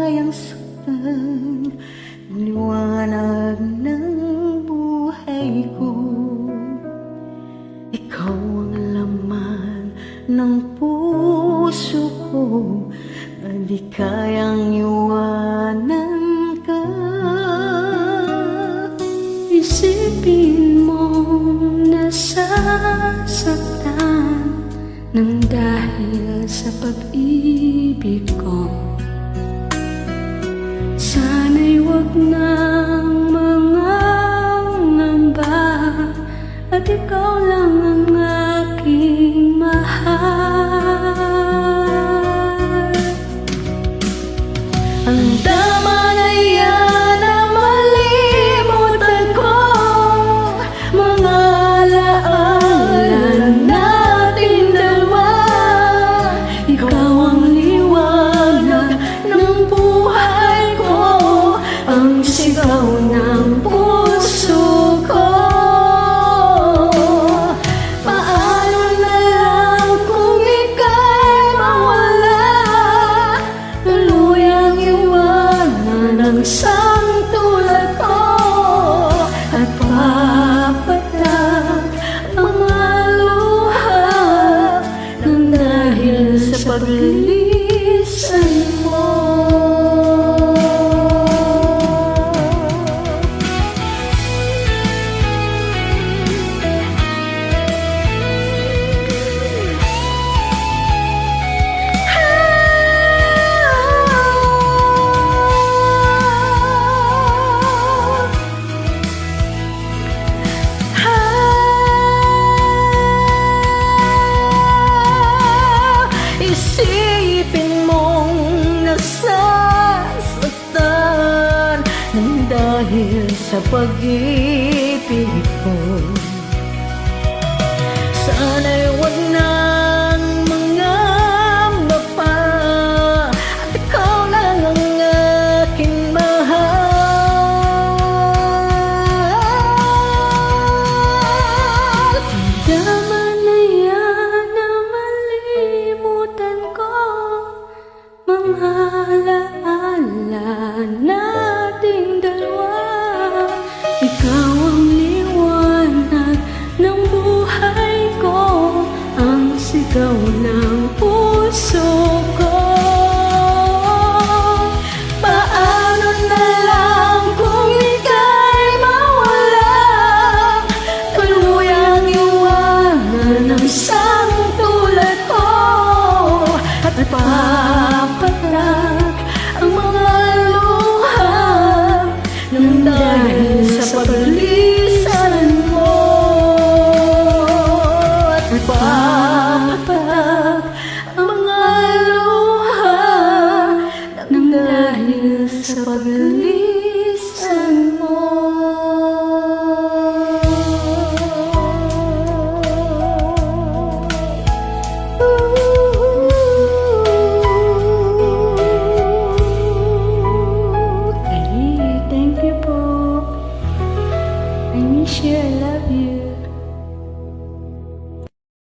kayang saktan ang liwanag ng buhay ko. Ikaw ang laman ng puso ko na di kayang iwanan ka. Isipin mong nasasaktan nang dahil sa pag-ibig ko. Sana'y wag nang mangangamba at ikaw lang ang aking mahal. Ang dama na yan na malimutan ko, mga alaala natin dalawa. Ikaw ang liwanag ng buhay ko, ang sigaw ng puso ko. Paano na lang kung ika'y mawala, tuluyang iwanan ang isang tulad ko, at papatak ang mga luha nang dahil sa paglisan mo. Isipin mong nasasaktan nang dahil sa pag-ibig ko. Sana'y wag nang mangamba pa at ikaw lang ang aking mahal. Dama na yan na malimutan ko, mga alaala nating dalawa. Ikaw ang liwanag ng buhay ko, ang sigaw ng puso ko. Paano na lang kung ika'y mawala, tuluyang iwanan ang isang tulad ko, at papatak ang mga luha nang dahil sa paglisan mo. At papatak ang mga luha nang dahil sa paglisan mo. Thank you po. I miss you, I love you.